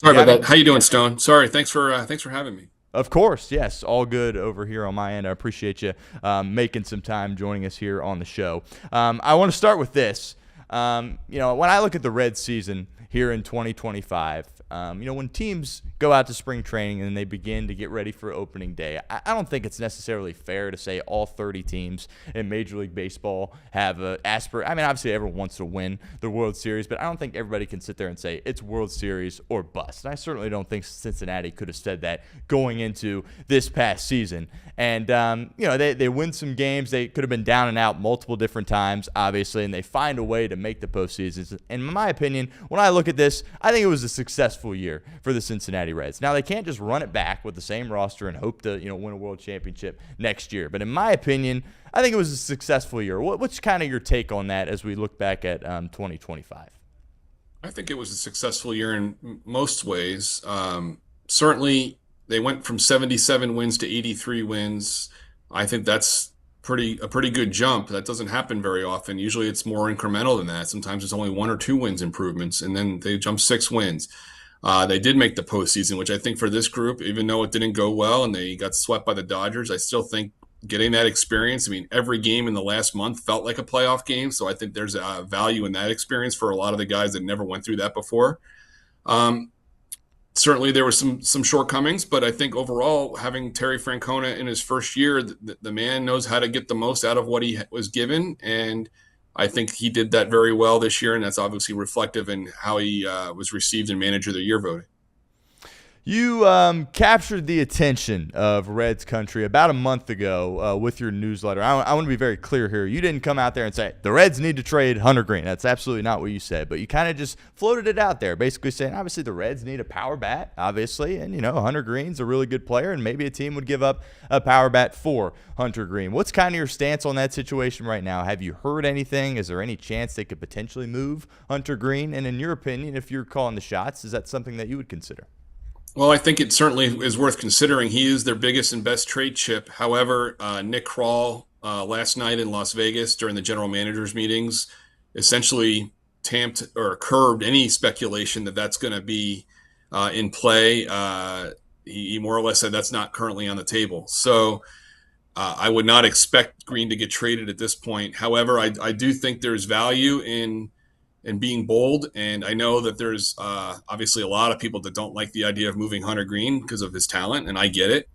You Sorry about got me? that. How you doing, Stone? Sorry. Thanks for having me. Of course, yes. All good over here on my end. I appreciate you making some time joining us here on the show. I want to start with this. When I look at the Reds season here in 2025, when teams go out to spring training and they begin to get ready for opening day, I don't think it's necessarily fair to say all 30 teams in Major League Baseball have a I mean, obviously everyone wants to win the World Series, but I don't think everybody can sit there and say it's World Series or bust. And I certainly don't think Cincinnati could have said that going into this past season. And, they win some games. They could have been down and out multiple different times, obviously, and they find a way to make the postseason. And in my opinion, when I look at this, I think it was a successful year for the Cincinnati Reds. Now, they can't just run it back with the same roster and hope to, win a world championship next year. But in my opinion, I think it was a successful year. What's kind of your take on that as we look back at 2025? I think it was a successful year in most ways. Certainly, they went from 77 wins to 83 wins. I think that's a pretty good jump. That doesn't happen very often. Usually, it's more incremental than that. Sometimes it's only one or two wins improvements, and then they jump 6 wins. They did make the postseason, which I think for this group, even though it didn't go well and they got swept by the Dodgers, I still think getting that experience. I mean, every game in the last month felt like a playoff game. So I think there's a value in that experience for a lot of the guys that never went through that before. Um, Certainly there were some shortcomings, but I think overall, having Terry Francona in his first year, the man knows how to get the most out of what he was given. And I think he did that very well this year. And that's obviously reflective in how he was received in Manager of the Year voting. You captured the attention of Reds country about a month ago with your newsletter. I want to be very clear here. You didn't come out there and say, the Reds need to trade Hunter Greene. That's absolutely not what you said. But you kind of just floated it out there, basically saying, obviously, the Reds need a power bat, obviously. And, Hunter Greene's a really good player, and maybe a team would give up a power bat for Hunter Greene. What's kind of your stance on that situation right now? Have you heard anything? Is there any chance they could potentially move Hunter Greene? And in your opinion, if you're calling the shots, is that something that you would consider? Well, I think it certainly is worth considering. He is their biggest and best trade chip. However, Nick Krall last night in Las Vegas during the general managers meetings essentially tamped or curbed any speculation that that's going to be in play. He more or less said that's not currently on the table. So I would not expect Green to get traded at this point. However, I do think there's value in and being bold. And I know that there's obviously a lot of people that don't like the idea of moving Hunter Greene because of his talent, and I get it.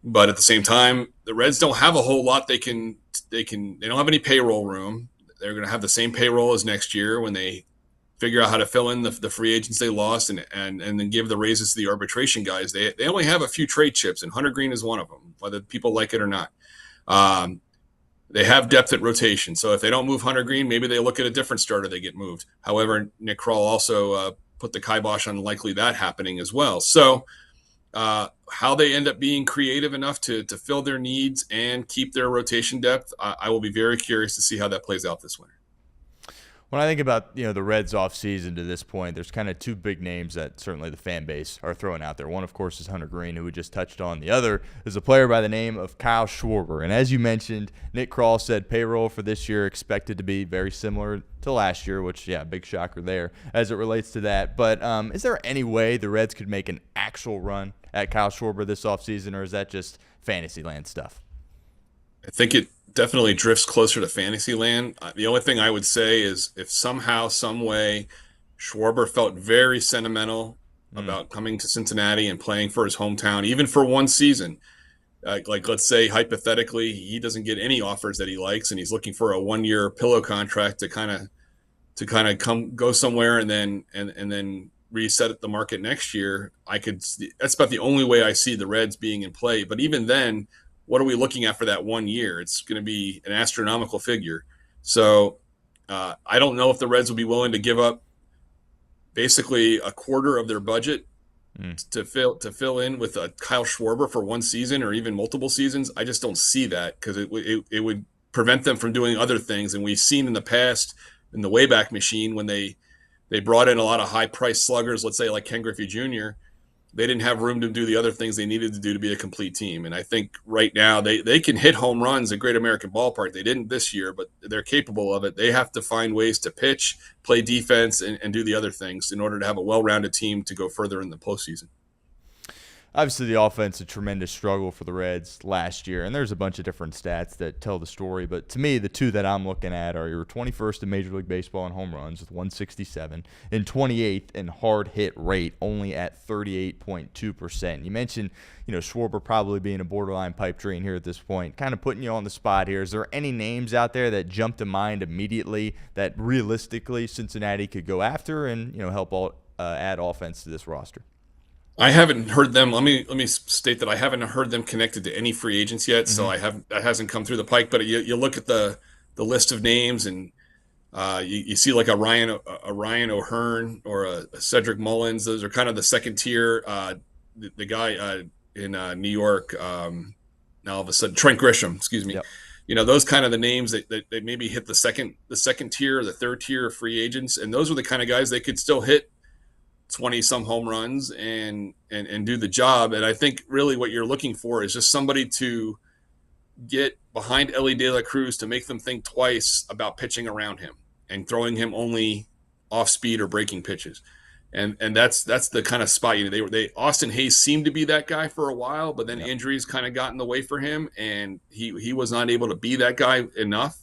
But at the same time, the Reds don't have a whole lot they don't have any payroll room. They're going to have the same payroll as next year when they figure out how to fill in the free agents they lost and then give the raises to the arbitration guys. They only have a few trade chips, and Hunter Greene is one of them, whether people like it or not. Um, they have depth at rotation. So if they don't move Hunter Greene, maybe they look at a different starter they get moved. However, Nick Krall also put the kibosh on likely that happening as well. So how they end up being creative enough to fill their needs and keep their rotation depth, I will be very curious to see how that plays out this winter. When I think about the Reds offseason to this point, there's kind of two big names that certainly the fan base are throwing out there. One, of course, is Hunter Greene, who we just touched on. The other is a player by the name of Kyle Schwarber. And as you mentioned, Nick Krall said payroll for this year expected to be very similar to last year, which, yeah, big shocker there as it relates to that. But is there any way the Reds could make an actual run at Kyle Schwarber this offseason, or is that just Fantasyland stuff? I think it definitely drifts closer to Fantasyland. The only thing I would say is if somehow, some way, Schwarber felt very sentimental about coming to Cincinnati and playing for his hometown, even for one season. Like let's say hypothetically, he doesn't get any offers that he likes, and he's looking for a 1 year pillow contract to come go somewhere and then reset the market next year. That's about the only way I see the Reds being in play. But even then, what are we looking at for that 1 year? It's going to be an astronomical figure. So I don't know if the Reds will be willing to give up basically a quarter of their budget to fill in with a Kyle Schwarber for one season or even multiple seasons. I just don't see that because it would prevent them from doing other things. And we've seen in the past in the Wayback Machine when they brought in a lot of high priced sluggers, let's say like Ken Griffey Jr., they didn't have room to do the other things they needed to do to be a complete team. And I think right now they can hit home runs at Great American Ballpark. They didn't this year, but they're capable of it. They have to find ways to pitch, play defense, and do the other things in order to have a well-rounded team to go further in the postseason. Obviously, the offense, a tremendous struggle for the Reds last year, and there's a bunch of different stats that tell the story. But to me, the two that I'm looking at are you're 21st in Major League Baseball in home runs with 167, and 28th in hard hit rate, only at 38.2%. You mentioned, Schwarber probably being a borderline pipe dream here at this point, kind of putting you on the spot here. Is there any names out there that jump to mind immediately that realistically Cincinnati could go after and help add offense to this roster? I haven't heard them. Let me state that I haven't heard them connected to any free agents yet, so that hasn't come through the pike. But you look at the list of names, and you see like a Ryan O'Hearn or a Cedric Mullins. Those are kind of the second tier. The guy in New York, now all of a sudden Trent Grisham, excuse me. Yep. Those kind of the names that maybe hit the second tier or the third tier of free agents, and those are the kind of guys they could still hit 20 some home runs and do the job. And I think really what you're looking for is just somebody to get behind Elly De La Cruz to make them think twice about pitching around him and throwing him only off speed or breaking pitches. And that's the kind of spot, they Austin Hayes seemed to be that guy for a while, but then injuries kind of got in the way for him, and he was not able to be that guy enough.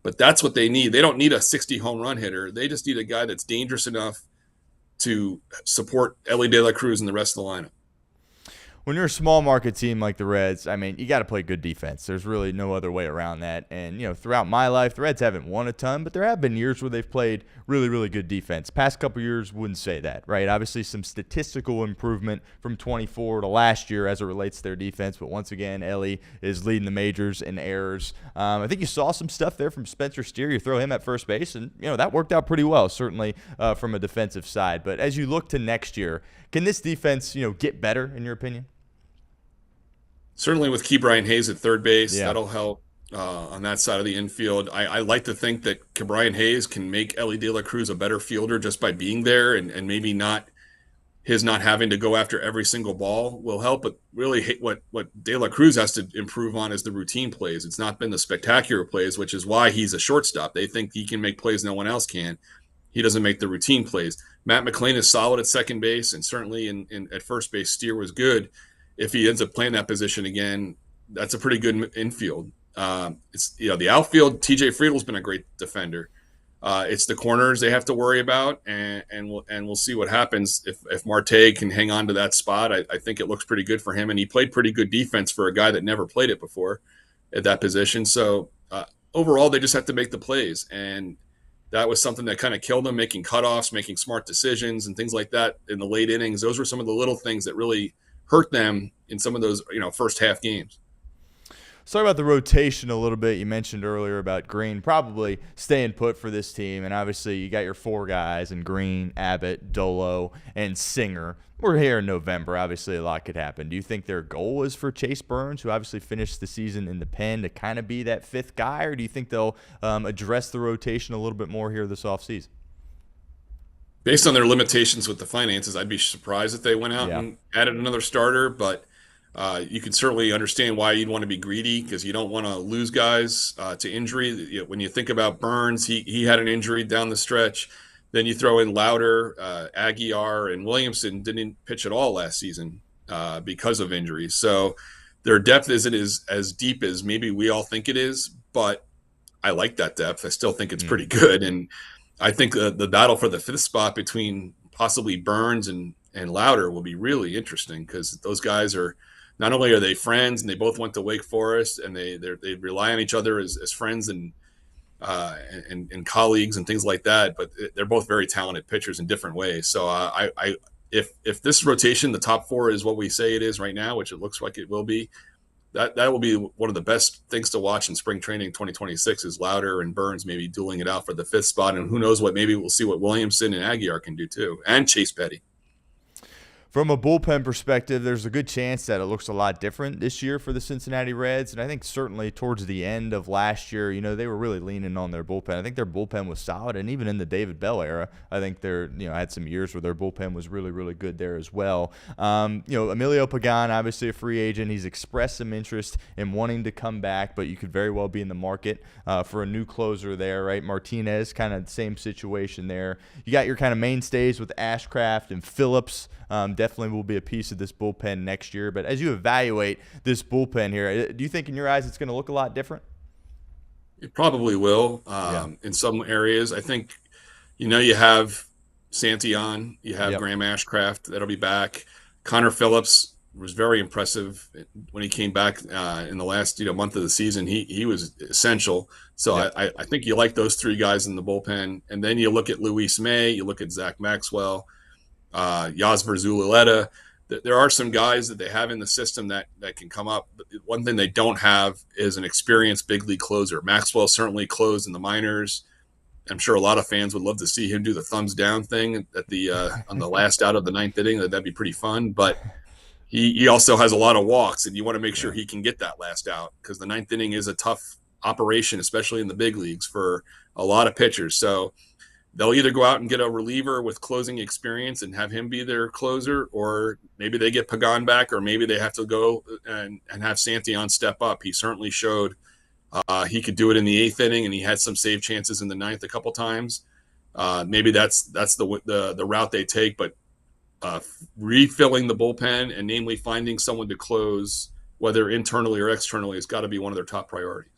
But that's what they need. They don't need a 60 home run hitter. They just need a guy that's dangerous enough to support Elly De La Cruz and the rest of the lineup. When you're a small market team like the Reds, you got to play good defense. There's really no other way around that. And, throughout my life, the Reds haven't won a ton, but there have been years where they've played really, really good defense. Past couple years wouldn't say that, right? Obviously, some statistical improvement from 24 to last year as it relates to their defense. But once again, Elly is leading the majors in errors. I think you saw some stuff there from Spencer Steer. You throw him at first base, and, that worked out pretty well, certainly from a defensive side. But as you look to next year, can this defense, get better in your opinion? Certainly with Ke'Bryan Hayes at third base, that'll help on that side of the infield. I like to think that Ke'Bryan Hayes can make Elly De La Cruz a better fielder just by being there, and maybe not having to go after every single ball will help. But really what De La Cruz has to improve on is the routine plays. It's not been the spectacular plays, which is why he's a shortstop. They think he can make plays no one else can. He doesn't make the routine plays. Matt McLain is solid at second base, and certainly at first base, Steer was good. If he ends up playing that position again, that's a pretty good infield. It's the outfield. TJ Friedel's been a great defender. It's the corners they have to worry about, and we'll see what happens if Marte can hang on to that spot. I think it looks pretty good for him, and he played pretty good defense for a guy that never played it before at that position. So overall, they just have to make the plays, and that was something that kind of killed them, making cutoffs, making smart decisions, and things like that in the late innings. Those were some of the little things that really hurt them in some of those, first half games. Let's talk about the rotation a little bit. You mentioned earlier about Greene probably staying put for this team, and obviously you got your four guys in Greene, Abbott, Dolo, and Singer. We're here in November. Obviously, a lot could happen. Do you think their goal is for Chase Burns, who obviously finished the season in the pen, to kind of be that fifth guy, or do you think they'll address the rotation a little bit more here this offseason? Based on their limitations with the finances, I'd be surprised if they went out and added another starter. But you can certainly understand why you'd want to be greedy, because you don't want to lose guys to injury. When you think about Burns, he had an injury down the stretch. Then you throw in Louder, Aguiar, and Williamson didn't pitch at all last season because of injuries. So their depth isn't as deep as maybe we all think it is. But I like that depth. I still think it's pretty good. And I think the battle for the fifth spot between possibly Burns and Louder will be really interesting, because those guys are not only are they friends and they both went to Wake Forest, and they rely on each other as friends and colleagues and things like that, but they're both very talented pitchers in different ways. So if this rotation, the top four, is what we say it is right now, which it looks like it will be, that will be one of the best things to watch in spring training 2026, is Louder and Burns maybe dueling it out for the fifth spot. And who knows maybe we'll see what Williamson and Aguiar can do too, and Chase Petty. From a bullpen perspective, there's a good chance that it looks a lot different this year for the Cincinnati Reds. And I think certainly towards the end of last year, they were really leaning on their bullpen. I think their bullpen was solid. And even in the David Bell era, I think had some years where their bullpen was really, really good there as well. Emilio Pagan, obviously a free agent. He's expressed some interest in wanting to come back, but you could very well be in the market for a new closer there, right? Martinez, kind of the same situation there. You got your kind of mainstays with Ashcraft and Phillips. Definitely will be a piece of this bullpen next year. But as you evaluate this bullpen here, do you think in your eyes it's going to look a lot different? It probably will in some areas. I think, you have Santillan, you have Graham Ashcraft, that'll be back. Connor Phillips was very impressive when he came back in the last month of the season. He was essential. So I think you like those three guys in the bullpen. And then you look at Luis May, you look at Zach Maxwell, Yasver Zuleta. There are some guys that they have in the system that can come up. But one thing they don't have is an experienced big league closer. Maxwell certainly closed in the minors. I'm sure a lot of fans would love to see him do the thumbs down thing at the on the last out of the ninth inning. That'd be pretty fun. But he also has a lot of walks, and you want to make sure he can get that last out, because the ninth inning is a tough operation, especially in the big leagues, for a lot of pitchers. So they'll either go out and get a reliever with closing experience and have him be their closer, or maybe they get Pagan back, or maybe they have to go and have Santillan step up. He certainly showed he could do it in the eighth inning, and he had some save chances in the ninth a couple times. Maybe that's the route they take, but refilling the bullpen and namely finding someone to close, whether internally or externally, has got to be one of their top priorities.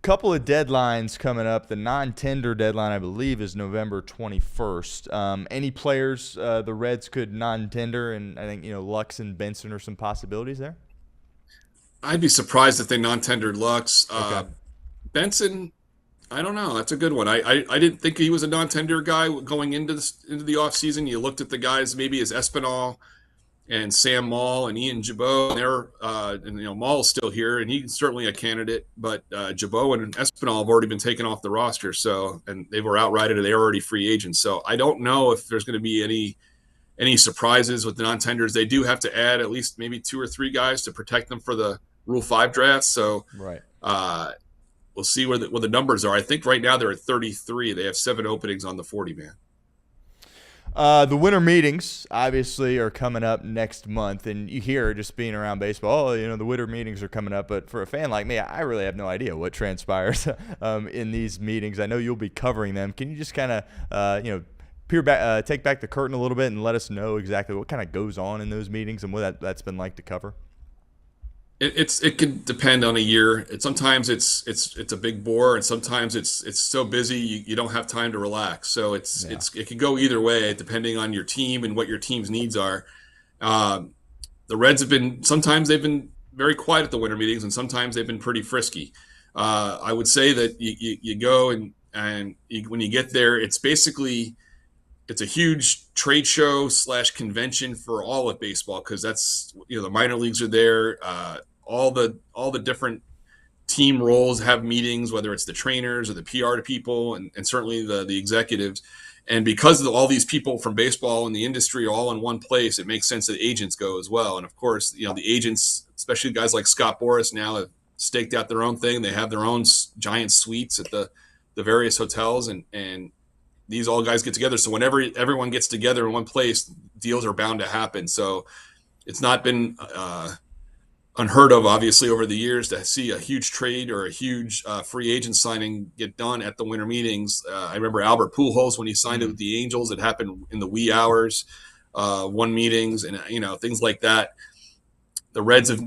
Couple of deadlines coming up. The non-tender deadline, I believe, is November 21st. Any players the Reds could non-tender, and I think Lux and Benson are some possibilities there? I'd be surprised if they non-tendered Lux. Okay. Benson, I don't know. That's a good one. I didn't think he was a non-tender guy going into the offseason. You looked at the guys maybe as Espinal and Sam Maul and Ian Jabot. And Maul's still here, and he's certainly a candidate. But Jabot and Espinal have already been taken off the roster, and they were outrighted, and they're already free agents. So I don't know if there's going to be any surprises with the non-tenders. They do have to add at least maybe 2 or 3 guys to protect them for the Rule 5 drafts. So right. We'll see where the numbers are. I think right now they're at 33. They have 7 openings on the 40-man. The winter meetings obviously are coming up next month, and you hear, just being around baseball, the winter meetings are coming up. But for a fan like me, I really have no idea what transpires in these meetings. I know you'll be covering them. Can you just kind of peer back, take back the curtain a little bit, and let us know exactly what kind of goes on in those meetings and what that's been like to cover? It can depend on a year. Sometimes it's a big bore, and sometimes it's so busy you don't have time to relax. So it can go either way depending on your team and what your team's needs are. The Reds sometimes they've been very quiet at the winter meetings, and sometimes they've been pretty frisky. I would say that you go and when you get there, it's a huge trade show / convention for all of baseball, because that's the minor leagues are there. All the different team roles have meetings, whether it's the trainers or the PR people, and certainly the executives. And because of all these people from baseball and the industry are all in one place, it makes sense that agents go as well. And of course, the agents, especially guys like Scott Boras, now have staked out their own thing. They have their own giant suites at the various hotels, and these all guys get together. So whenever everyone gets together in one place, deals are bound to happen. So it's not been unheard of, obviously, over the years to see a huge trade or a huge free agent signing get done at the winter meetings. I remember Albert Pujols, when he signed it with the Angels, it happened in the wee hours, one meetings, and things like that. The Reds have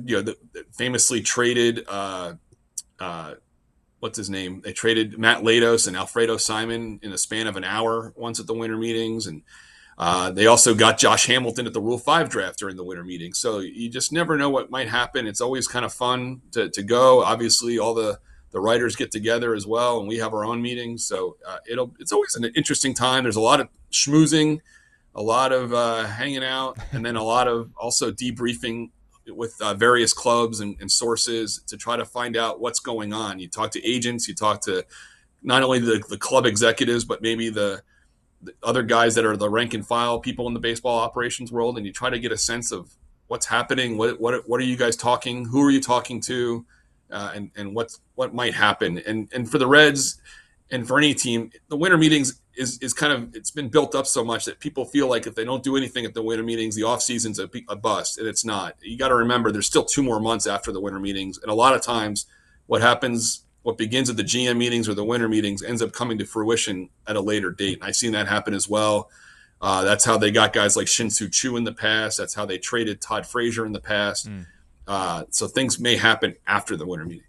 famously traded what's his name? They traded Matt Latos and Alfredo Simon in a span of an hour once at the winter meetings, and they also got Josh Hamilton at the Rule 5 draft during the winter meeting. So you just never know what might happen. It's always kind of fun to go. Obviously, all the writers get together as well, and we have our own meetings. So it's always an interesting time. There's a lot of schmoozing, a lot of hanging out, and then a lot of also debriefing with various clubs and sources to try to find out what's going on. You talk to agents, you talk to not only the club executives, but maybe the other guys that are the rank and file people in the baseball operations world, and you try to get a sense of what's happening. What are you guys talking? Who are you talking to? And what might happen? And for the Reds and for any team, the winter meetings is kind of, it's been built up so much that people feel like if they don't do anything at the winter meetings, the off season's a bust, and it's not. You got to remember there's still 2 more months after the winter meetings, and a lot of times what begins at the GM meetings or the winter meetings ends up coming to fruition at a later date. And I've seen that happen as well. That's how they got guys like Shin-Soo Choo in the past. That's how they traded Todd Frazier in the past. So things may happen after the winter meetings.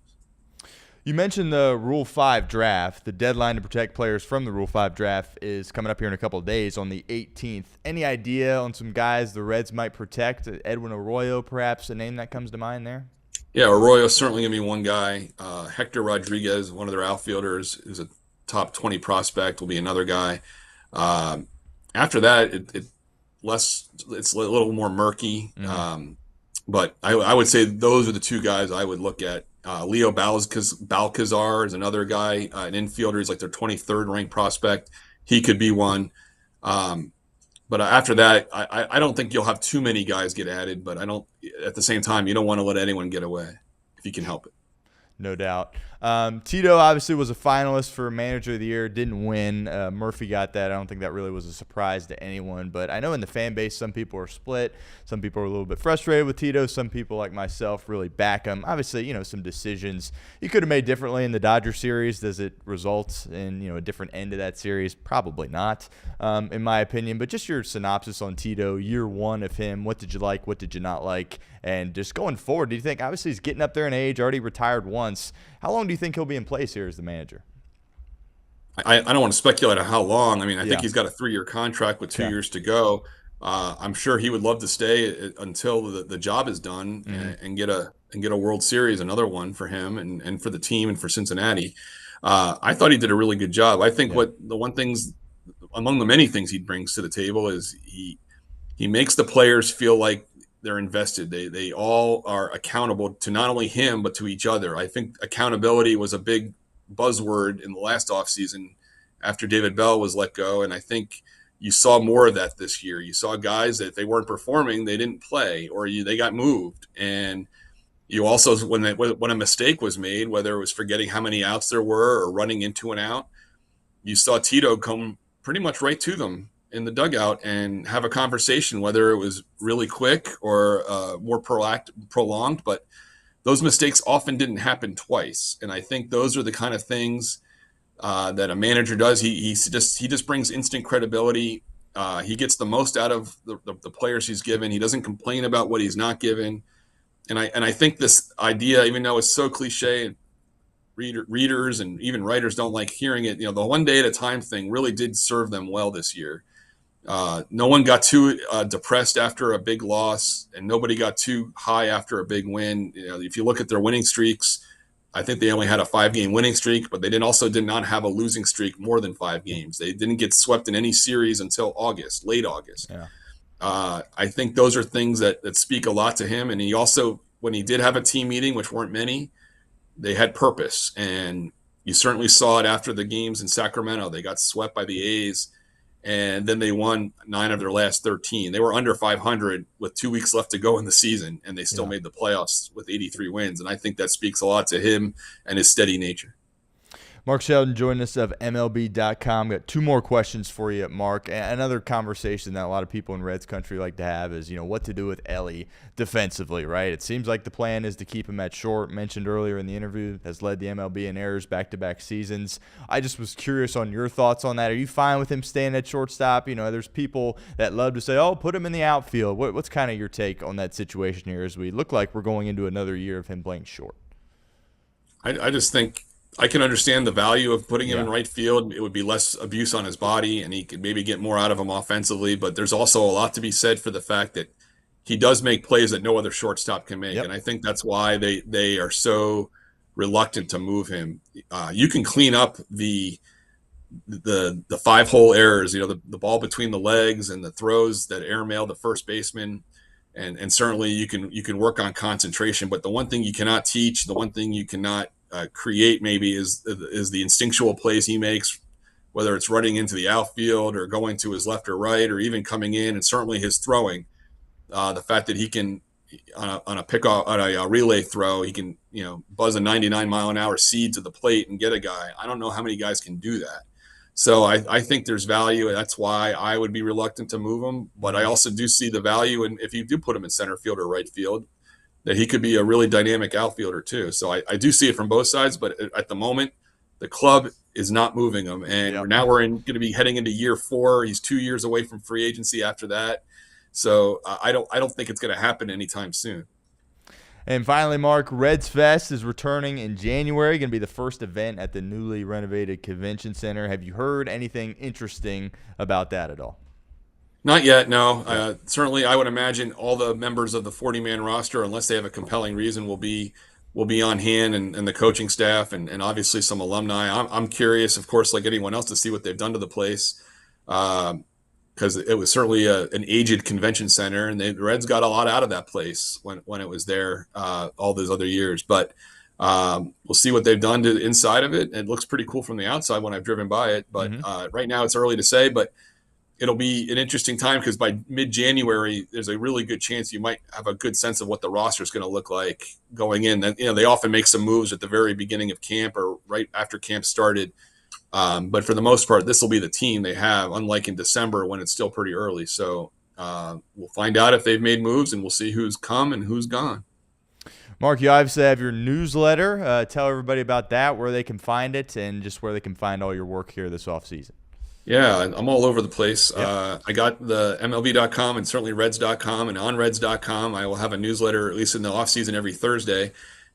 You mentioned the Rule 5 draft. The deadline to protect players from the Rule 5 draft is coming up here in a couple of days on the 18th. Any idea on some guys the Reds might protect? Edwin Arroyo, perhaps, a name that comes to mind there? Yeah, Arroyo's certainly going to be one guy. Hector Rodriguez, one of their outfielders, is a top 20 prospect, will be another guy. After that, it's a little more murky. But I would say those are the 2 guys I would look at. Leo Balcazar is another guy, an infielder. He's like their 23rd ranked prospect. He could be one. But after that, I don't think you'll have too many guys get added. But at the same time, you don't want to let anyone get away if you can help it. No doubt. Tito obviously was a finalist for Manager of the Year, didn't win. Murphy got that. I don't think that really was a surprise to anyone. But I know in the fan base, some people are split. Some people are a little bit frustrated with Tito. Some people, like myself, really back him. Obviously, some decisions he could have made differently in the Dodger series. Does it result in, a different end to that series? Probably not, in my opinion. But just your synopsis on Tito, year 1 of him. What did you like? What did you not like? And just going forward, do you think, obviously he's getting up there in age, already retired once. How long do you think he'll be in place here as the manager? I don't want to speculate on how long. I mean, I think he's got a 3-year contract with 2 years to go. I'm sure he would love to stay until the job is done and get a World Series, another one for him and for the team and for Cincinnati. I thought he did a really good job. I think among the many things he brings to the table is he makes the players feel like they're invested. They all are accountable to not only him, but to each other. I think accountability was a big buzzword in the last offseason after David Bell was let go. And I think you saw more of that this year. You saw guys that they weren't performing, they didn't play, or they got moved. And you also, when a mistake was made, whether it was forgetting how many outs there were or running into an out, you saw Tito come pretty much right to them in the dugout and have a conversation, whether it was really quick or more prolonged. But those mistakes often didn't happen twice. And I think those are the kind of things that a manager does. He just brings instant credibility. He gets the most out of the players he's given. He doesn't complain about what he's not given. And I think this idea, even though it's so cliche, and readers and even writers don't like hearing it, the one day at a time thing really did serve them well this year. No one got too depressed after a big loss, and nobody got too high after a big win. If you look at their winning streaks, I think they only had a 5-game winning streak, but they did not have a losing streak more than 5 games. They didn't get swept in any series until late August. Yeah. I think those are things that speak a lot to him. And he also, when he did have a team meeting, which weren't many, they had purpose. And you certainly saw it after the games in Sacramento. They got swept by the A's. And then they won 9 of their last 13. They were under 500 with 2 weeks left to go in the season, and they still made the playoffs with 83 wins. And I think that speaks a lot to him and his steady nature. Mark Sheldon joined us of MLB.com. Got 2 more questions for you, Mark. Another conversation that a lot of people in Reds country like to have is, what to do with Elly defensively, right? It seems like the plan is to keep him at short. Mentioned earlier in the interview, has led the MLB in errors back-to-back seasons. I just was curious on your thoughts on that. Are you fine with him staying at shortstop? There's people that love to say, oh, put him in the outfield. What's kind of your take on that situation here as we look like we're going into another year of him playing short? I just think I can understand the value of putting him in right field. It would be less abuse on his body, and he could maybe get more out of him offensively. But there's also a lot to be said for the fact that he does make plays that no other shortstop can make. Yep. And I think that's why they are so reluctant to move him. You can clean up the 5-hole errors, the ball between the legs and the throws that airmail the first baseman. And certainly you can work on concentration. But the one thing you cannot teach, the one thing you cannot create maybe is the instinctual plays he makes whether it's running into the outfield or going to his left or right, or even coming in, and certainly his throwing. The fact that he can, on a pickoff, on a relay throw, he can, buzz a 99-mile-an-hour seed to the plate and get a guy. I don't know how many guys can do that. So I think there's value, and that's why I would be reluctant to move him. But I also do see the value, and if you do put him in center field or right field, that he could be a really dynamic outfielder too. So I do see it from both sides, but at the moment, the club is not moving him. And now we're going to be heading into year 4. He's 2 years away from free agency after that. So I don't think it's going to happen anytime soon. And finally, Mark, Reds Fest is returning in January. Going to be the first event at the newly renovated convention center. Have you heard anything interesting about that at all? Not yet, no. Certainly, I would imagine all the members of the 40-man roster, unless they have a compelling reason, will be on hand, and the coaching staff, and obviously some alumni. I'm curious, of course, like anyone else, to see what they've done to the place, because it was certainly an aged convention center, and the Reds got a lot out of that place when it was there all those other years. But we'll see what they've done to the inside of it. It looks pretty cool from the outside when I've driven by it, but right now it's early to say. But it'll be an interesting time, because by mid-January, there's a really good chance you might have a good sense of what the roster is going to look like going in. They often make some moves at the very beginning of camp or right after camp started. But for the most part, this will be the team they have, unlike in December when it's still pretty early. So we'll find out if they've made moves, and we'll see who's come and who's gone. Mark, you obviously have your newsletter. Tell everybody about that, where they can find it, and just where they can find all your work here this offseason. Yeah, I'm all over the place. Yep. I got the MLB.com and certainly Reds.com, and on Reds.com, I will have a newsletter, at least in the off season, every Thursday.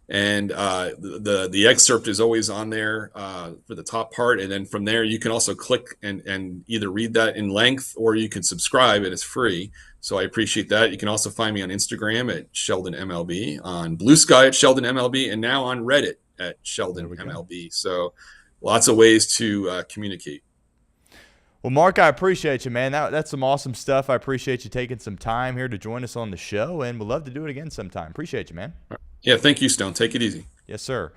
And the excerpt is always on there for the top part. And then from there, you can also click and either read that in length, or you can subscribe, and it's free. So I appreciate that. You can also find me on Instagram at Sheldon MLB, on Blue Sky at Sheldon MLB, and now on Reddit at Sheldon MLB. So lots of ways to communicate. Well, Mark, I appreciate you, man. That's some awesome stuff. I appreciate you taking some time here to join us on the show, and we'd love to do it again sometime. Appreciate you, man. Yeah, thank you, Stone. Take it easy. Yes, sir.